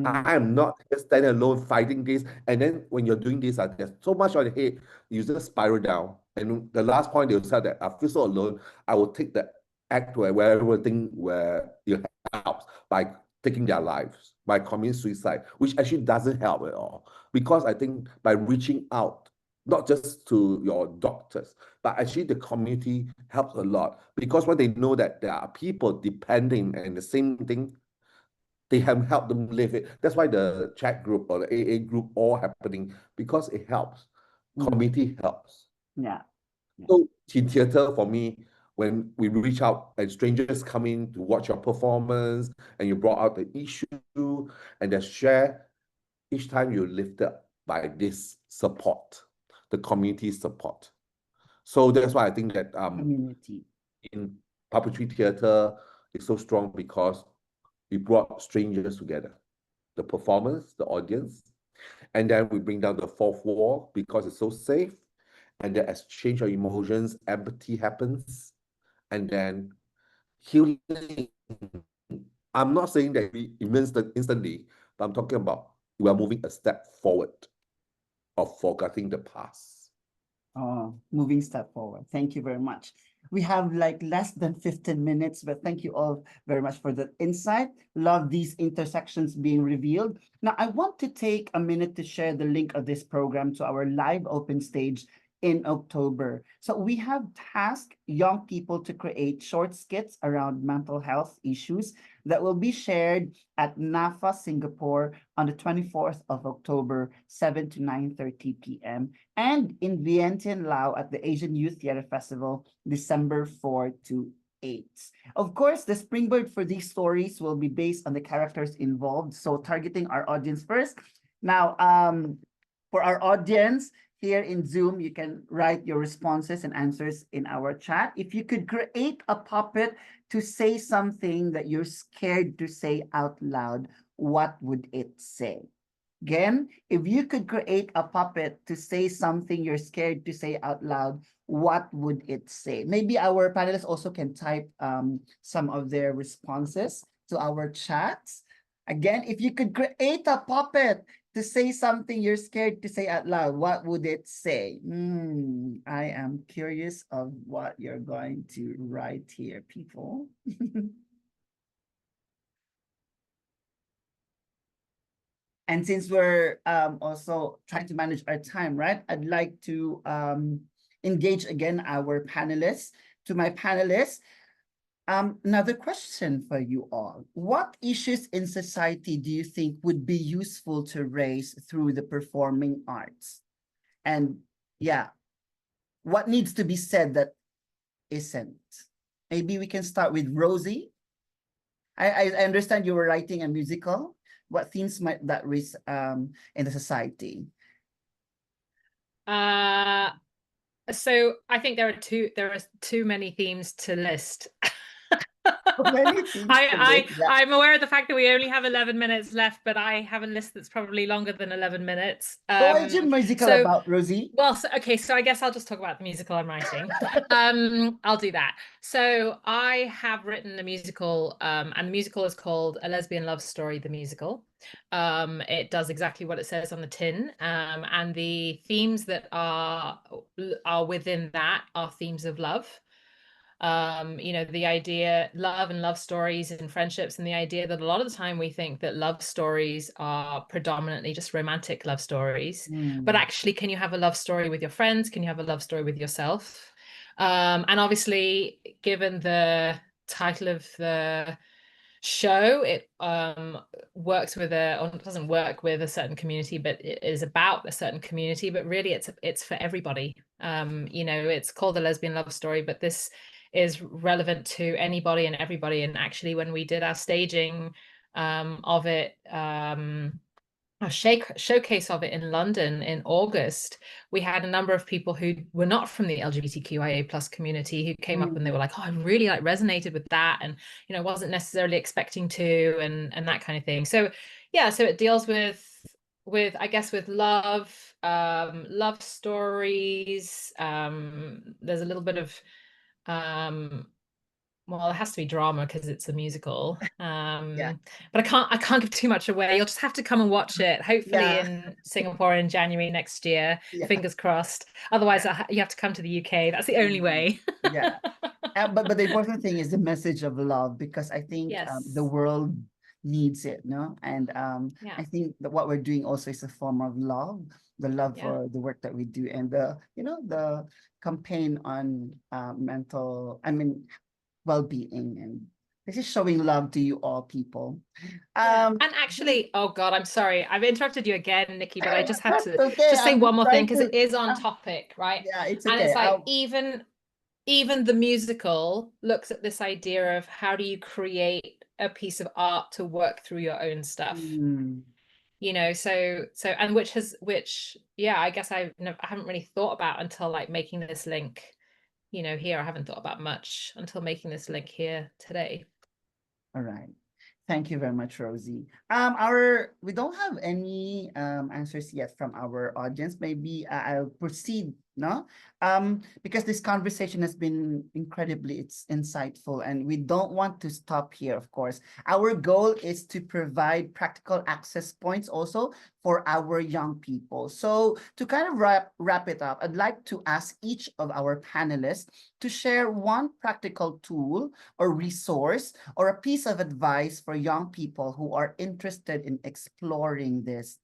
I am not just standing alone fighting this. And then when you're doing this, there's so much on the head, you just spiral down. And the last point they'll say that I feel so alone, I will take the act wherever thing where it helps by taking their lives, by committing suicide, which actually doesn't help at all. Because I think by reaching out, not just to your doctors, but actually the community helps a lot because when they know that there are people depending and the same thing, they have helped them live it. That's why the chat group or the AA group all happening because it helps. Community helps. Yeah. So in theater for me, when we reach out and strangers come in to watch your performance and you brought out the issue and they share, each time you're lifted by this support, the community support. So that's why I think that Community. in puppetry theater is so strong because we brought strangers together, the performers, the audience, and then we bring down the fourth wall because it's so safe, and the exchange of emotions, empathy happens, and then healing. I'm not saying that we instantly, but I'm talking about we are moving a step forward of forgetting the past. Moving step forward. Thank you very much. We have like less than 15 minutes, but thank you all very much for the insight. Love these intersections being revealed. Now, I want to take a minute to share the link of this program to our live open stage in October. So we have tasked young people to create short skits around mental health issues that will be shared at NAFA Singapore on the 24th of October, 7 to 9:30 p.m. and in Vientiane, Laos at the Asian Youth Theatre Festival, December 4 to 8. Of course, the springboard for these stories will be based on the characters involved, so targeting our audience first. Now, for our audience, here in Zoom, you can write your responses and answers in our chat. If you could create a puppet to say something that you're scared to say out loud, what would it say? Again, if you could create a puppet to say something you're scared to say out loud, what would it say? Maybe our panelists also can type some of their responses to our chats. Again, if you could create a puppet to say something you're scared to say out loud, what would it say? I am curious of what you're going to write here, people. And since we're also trying to manage our time, right? I'd like to engage again our panelists. To my panelists, another question for you all. What issues in society do you think would be useful to raise through the performing arts? And yeah, what needs to be said that isn't? Maybe we can start with Rosie. I understand you were writing a musical. What themes might that raise in the society? So I think there are too many themes to list. So many things to list. Yeah. I'm aware of the fact that we only have 11 minutes left, but I have a list that's probably longer than 11 minutes. So what is your musical so- about, Rosie? Well, okay, so I guess I'll just talk about the musical I'm writing. I'll do that. So I have written a musical, and the musical is called A Lesbian Love Story, the musical. It does exactly what it says on the tin, and the themes that are within that are themes of love. You know, the idea, love and love stories and friendships, and the idea that a lot of the time we think that love stories are predominantly just romantic love stories, but actually, can you have a love story with your friends? Can you have a love story with yourself? And obviously, given the title of the show, it works with or doesn't work with a certain community, but it is about a certain community, but really it's for everybody. You know, it's called A Lesbian Love Story, but this is relevant to anybody and everybody. And actually, when we did our staging of it, a showcase of it in London in August, we had a number of people who were not from the LGBTQIA plus community who came up and they were like, oh, I really like resonated with that, and you know, wasn't necessarily expecting to, and that kind of thing. So yeah, so it deals with I guess with love, love stories. There's a little bit of well, it has to be drama because it's a musical. Yeah. But I can't give too much away. You'll just have to come and watch it. Hopefully Yeah. in Singapore in January next year. Yeah. Fingers crossed. Otherwise, you have to come to the UK. That's the only way. Yeah. But the important thing is the message of love, because I think Yes. the world needs it, no? And Yeah. I think that what we're doing also is a form of love, the love Yeah. for the work that we do, and the, you know, the campaign on well-being, and this is showing love to you all people. Yeah. And actually, oh God, I'm sorry. I've interrupted you again, Nikki, but I just have That's to okay. just say I'm one more thing trying because to- it is on topic, right? Yeah, it's And okay. it's like even the musical looks at this idea of how do you create a piece of art to work through your own stuff. You know, so and which yeah, I guess I haven't really thought about until like making this link, you know, here. I haven't thought about much until making this link here today. All right. Thank you very much, Rosie. We don't have any answers yet from our audience. Maybe I'll proceed, no? Because this conversation has been it's insightful, and we don't want to stop here, of course. Our goal is to provide practical access points also for our young people. So to kind of wrap it up, I'd like to ask each of our panelists to share one practical tool or resource or a piece of advice for young people who are interested in exploring this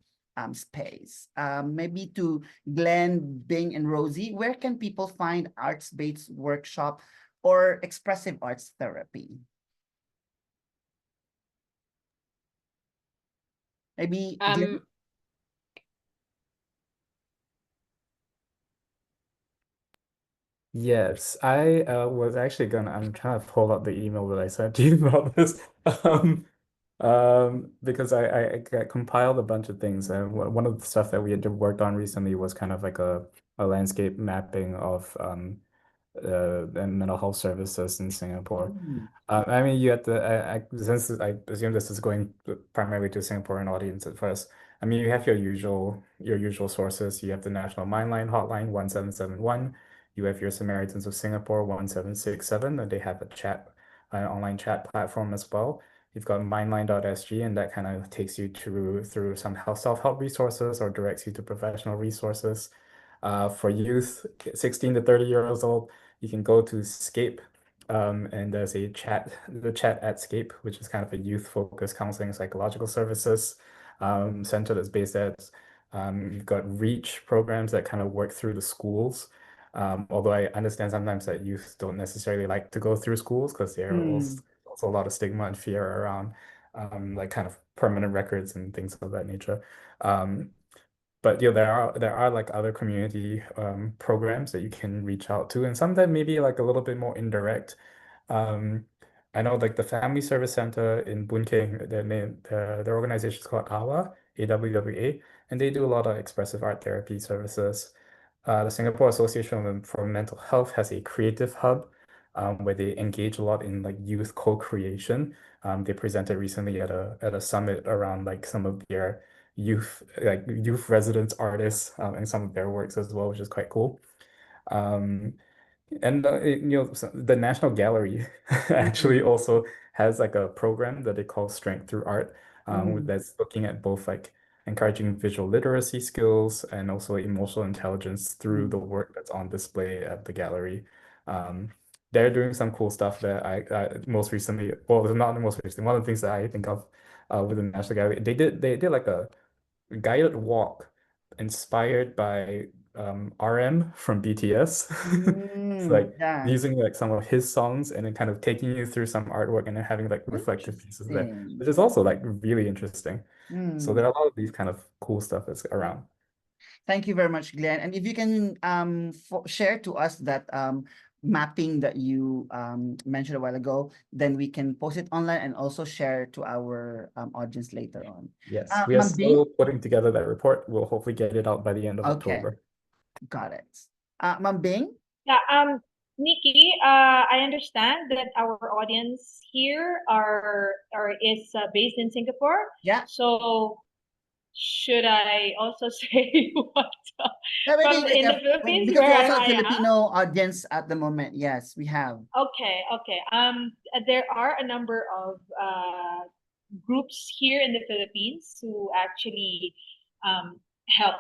space. Maybe to Glenn, Bing, and Rosie, where can people find arts-based workshop or expressive arts therapy? Maybe Glenn? Yes, I was actually I'm trying to pull up the email that I sent to you about this. Because I compiled a bunch of things, and one of the stuff that we had worked on recently was kind of like a landscape mapping of and mental health services in Singapore. I mean, you have to, since I assume this is going primarily to a Singaporean audience at first. I mean, you have your usual sources. You have the National Mindline Hotline 1771. You have your Samaritans of Singapore 1767, and they have an online chat platform as well. You've got mindline.sg, and that kind of takes you through some self-help resources or directs you to professional resources. For youth 16 to 30 years old, you can go to Scape, and there's the chat at Scape, which is kind of a youth-focused counseling and psychological services center that's based at. You've got Reach programs that kind of work through the schools. Although I understand sometimes that youth don't necessarily like to go through schools because there are also a lot of stigma and fear around like kind of permanent records and things of that nature. But yeah, there are like other community programs that you can reach out to, and some that maybe like a little bit more indirect. I know like the Family Service Center in Boon Keng, their organization is called AWA, AWWA, and they do a lot of expressive art therapy services. The Singapore Association for Mental Health has a creative hub where they engage a lot in like youth co-creation. They presented recently at a summit around like some of their youth residents artists and some of their works as well, which is quite cool. And the National Gallery actually also has like a program that they call Strength Through Art, that's looking at both like encouraging visual literacy skills and also emotional intelligence through the work that's on display at the gallery. They're doing some cool stuff that I most recently, well, not the most recently, one of the things that I think of with the National Gallery, they did like a guided walk inspired by RM from BTS. It's like Yeah. using like some of his songs and then kind of taking you through some artwork and then having like reflective pieces there, Interesting. which is also like really interesting. So Mm. there are a lot of these kind of cool stuff that's around. Thank you very much, Glenn. And if you can share to us that mapping that you mentioned a while ago, then we can post it online and also share to our audience later on. Yes, we are still putting together that report. We'll hopefully get it out by the end of October. Got it. Ma'am Bing? Yeah, Nikki, I understand that our audience here is based in Singapore. Yeah. So should I also say what from in the Philippines because we where also have I Filipino audience at the moment. Yes, we have. Okay. There are a number of groups here in the Philippines who actually help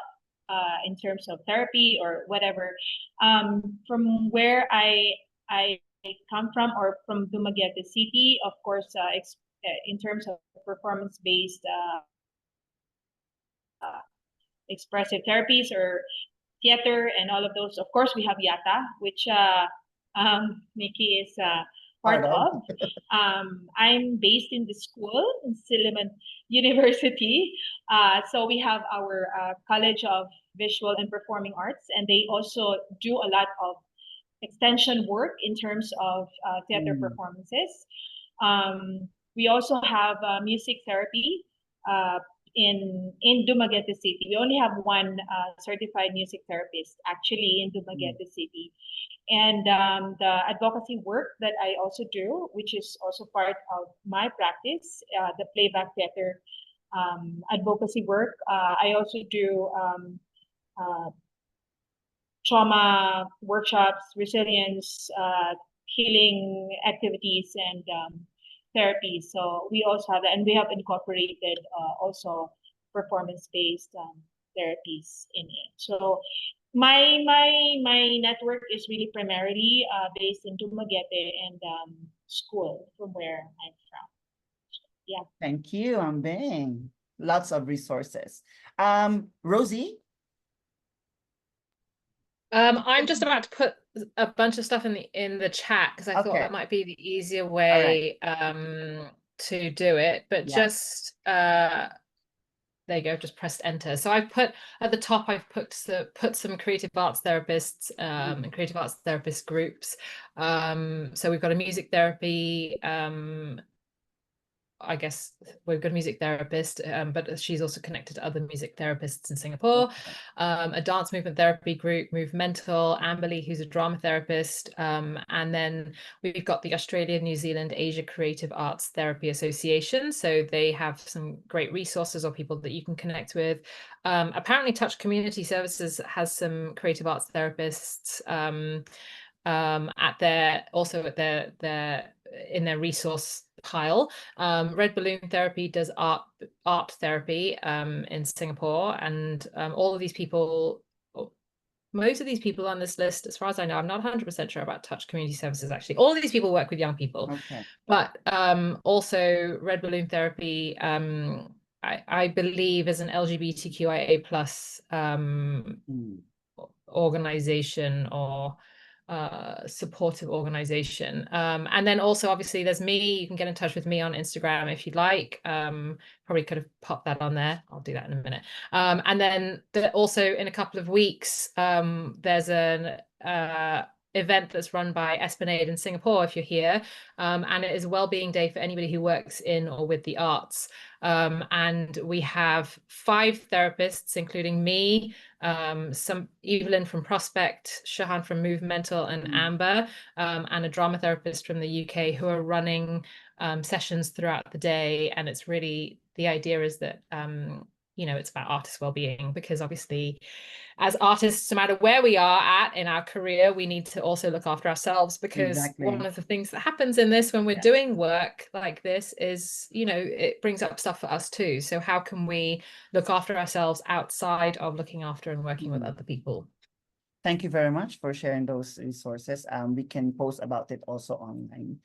in terms of therapy or whatever. From where I come from, or from Dumaguete City, of course, in terms of performance-based expressive therapies or theater and all of those. Of course, we have YATA, which Nikki is part of. I'm based in the school in Silliman University. So we have our College of Visual and Performing Arts, and they also do a lot of extension work in terms of theater performances. We also have music therapy in Dumaguete City. We only have one certified music therapist actually in Dumaguete City. And the advocacy work that I also do, which is also part of my practice, the playback theater advocacy work. I also do trauma workshops, resilience, healing activities, and therapy. So we also have that, and we have incorporated also performance-based therapies in it. So my network is really primarily based in Dumaguete and school from where I'm from. Yeah. Thank you, Ambing. Lots of resources. Rosie? I'm just about to put a bunch of stuff in the chat because I thought that might be the easier way to do it. But just there you go, just pressed enter. So I've put at the top, I've put some creative arts therapists and creative arts therapist groups. So we've got a music therapy, I guess we've got a music therapist, but she's also connected to other music therapists in Singapore. A dance movement therapy group, Movemental, Amberly, who's a drama therapist. And then we've got the Australia, New Zealand, Asia Creative Arts Therapy Association. So they have some great resources or people that you can connect with. Apparently Touch Community Services has some creative arts therapists in their resource pile. Red Balloon Therapy does art therapy in Singapore, and all of these people, most of these people on this list, as far as I know, I'm not 100% sure about Touch Community Services actually. All of these people work with young people, but also Red Balloon Therapy, I believe, is an LGBTQIA plus organization or supportive organization. And then also obviously there's me. You can get in touch with me on Instagram if you'd like. Probably could have popped that on there. I'll do that in a minute. And then also in a couple of weeks, there's an event that's run by Esplanade in Singapore, if you're here, and it is a wellbeing day for anybody who works in or with the arts. And we have 5 therapists, including me, some Evelyn from Prospect, Shahan from Movemental, and Amber, and a drama therapist from the UK, who are running sessions throughout the day. And it's really, the idea is that you know, it's about artist well-being, because obviously as artists, no matter where we are at in our career, we need to also look after ourselves, because one of the things that happens in this when we're doing work like this is, you know, it brings up stuff for us too. So how can we look after ourselves outside of looking after and working with other people? Thank you very much for sharing those resources. We can post about it also online.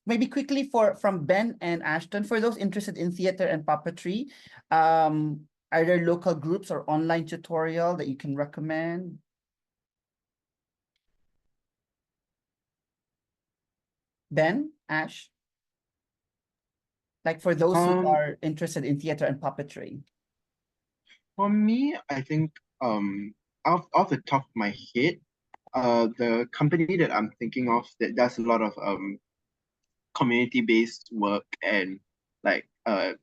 Maybe quickly from Ben and Ashton, for those interested in theater and puppetry, are there local groups or online tutorial that you can recommend? Ben, Ash? Like for those who are interested in theater and puppetry. For me, I think off the top of my head, the company that I'm thinking of that does a lot of community-based work and like I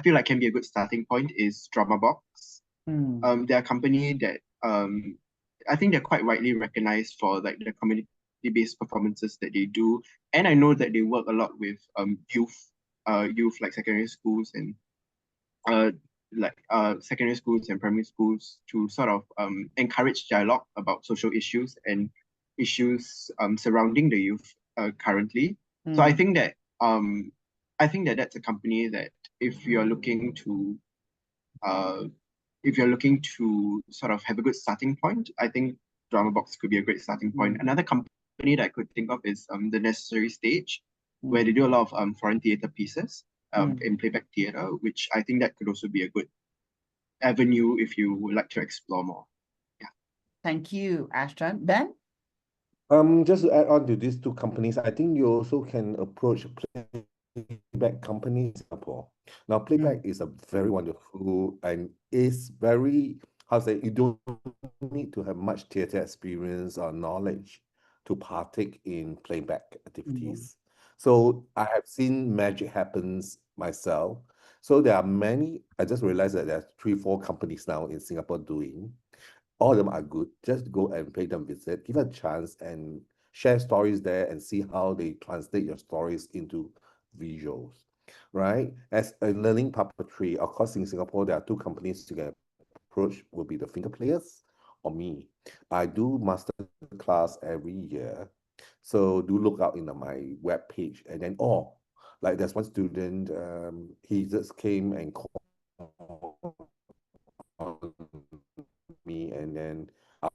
feel like can be a good starting point is Drama Box. They're a company that I think they're quite widely recognized for like the community-based performances that they do, and I know that they work a lot with youth like secondary schools and secondary schools and primary schools to sort of encourage dialogue about social issues and issues surrounding the youth currently. So I think that that's a company that if you're looking to sort of have a good starting point, I think Drama Box could be a great starting point. Another company that I could think of is The Necessary Stage, where they do a lot of foreign theater pieces in playback theater, which I think that could also be a good avenue if you would like to explore more. Yeah. Thank you, Ashton. Ben? Just to add on to these 2 companies, I think you also can approach playback companies in Singapore. Now, playback is a very wonderful and is very, you don't need to have much theater experience or knowledge to partake in playback activities. So I have seen magic happens myself. So there are many, I just realized that there are 3-4 companies now in Singapore doing. All of them are good. Just go and pay them visit, give a chance and share stories there and see how they translate your stories into visuals, right? As a learning puppetry, of course, in Singapore, there are 2 companies you can approach, will be the Finger Players or me. I do master class every year. So do look out in my web page. And then, like there's one student, he just came and called me, and then I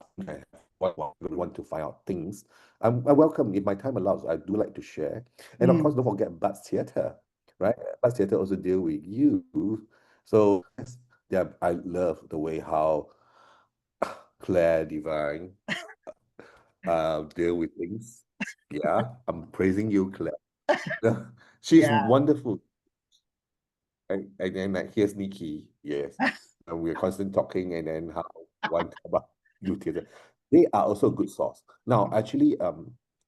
want to find out things. I welcome, if my time allows, I do like to share. And of course, don't forget Buds Theatre, right? Buds Theatre also deal with you. So yeah, I love the way how Claire Divine deal with things. Yeah, I'm praising you, Claire. She's wonderful. And then like here's Nikki, yes. And we're constantly talking, and then how one about you theater. They are also a good source. Now, actually,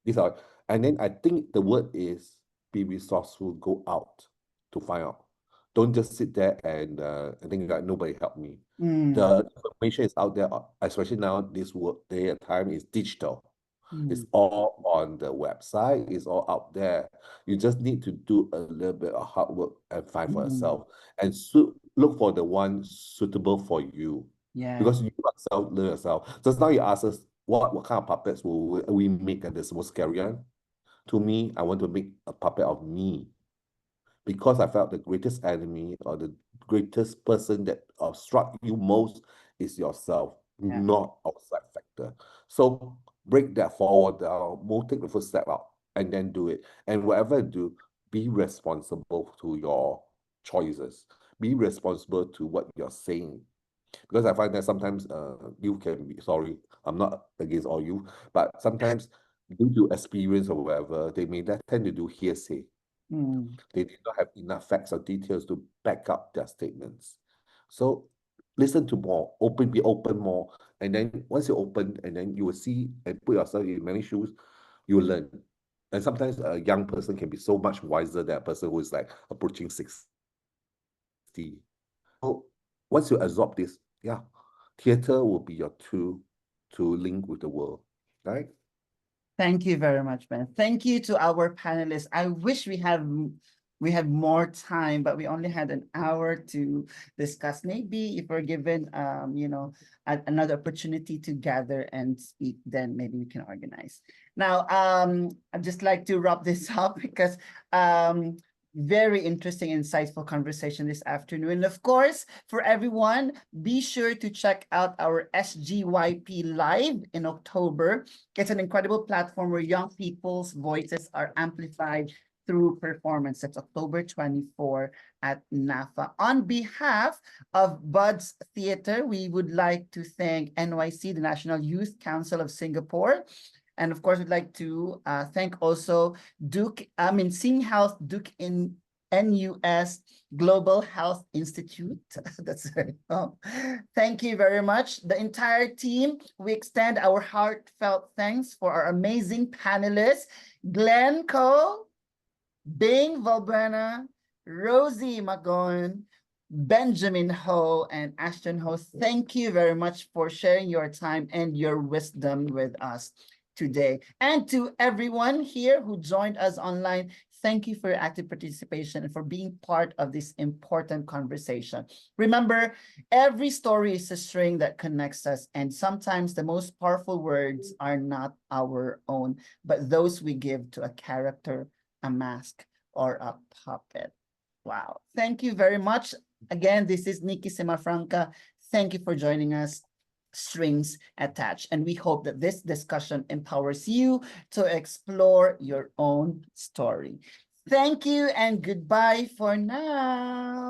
these are, and then I think the word is be resourceful, go out to find out. Don't just sit there and I think that nobody helped me. The information is out there, especially now this work day and time is digital. It's all on the website, it's all out there. You just need to do a little bit of hard work and find for yourself. And look for the one suitable for you. Because you yourself learn yourself. Just now you ask us what kind of puppets will we make and that's most scary one. To me, I want to make a puppet of me. Because I felt the greatest enemy or the greatest person that struck you most is yourself, not outside factor. So break that forward, take the first step out and then do it. And whatever you do, be responsible to your choices. Be responsible to what you're saying. Because I find that sometimes you can be, sorry, I'm not against all you, but sometimes due to experience or whatever, they may tend to do hearsay. They did not have enough facts or details to back up their statements. So listen to more, be open more, And then once you open, and then you will see and put yourself in many shoes, you will learn. And sometimes a young person can be so much wiser than a person who is like approaching 60. So once you absorb this, yeah, theater will be your tool to link with the world, right? Thank you very much, Ben. Thank you to our panelists. I wish we had more time, but we only had an hour to discuss. Maybe if we're given another opportunity to gather and speak, then maybe we can organize. Now, I'd just like to wrap this up because very interesting, insightful conversation this afternoon. Of course, for everyone, be sure to check out our SGYP Live in October. It's an incredible platform where young people's voices are amplified through performance. That's October 24 at NAFA. On behalf of Buds Theatre, we would like to thank NYC, the National Youth Council of Singapore. And of course, we'd like to thank also Sing Health Duke in NUS Global Health Institute. That's right. Thank you very much. The entire team, we extend our heartfelt thanks for our amazing panelists, Glenn Cole, Bing Valbuena, Rosie Magon, Benjamin Ho, and Ashton Ho. Thank you very much for sharing your time and your wisdom with us today. And to everyone here who joined us online, thank you for your active participation and for being part of this important conversation. Remember, every story is a string that connects us, and sometimes the most powerful words are not our own, but those we give to a character, a mask, or a puppet. Wow. Thank you very much. Again, this is Nikki Simafranca. Thank you for joining us. Strings attached. And we hope that this discussion empowers you to explore your own story. Thank you and goodbye for now.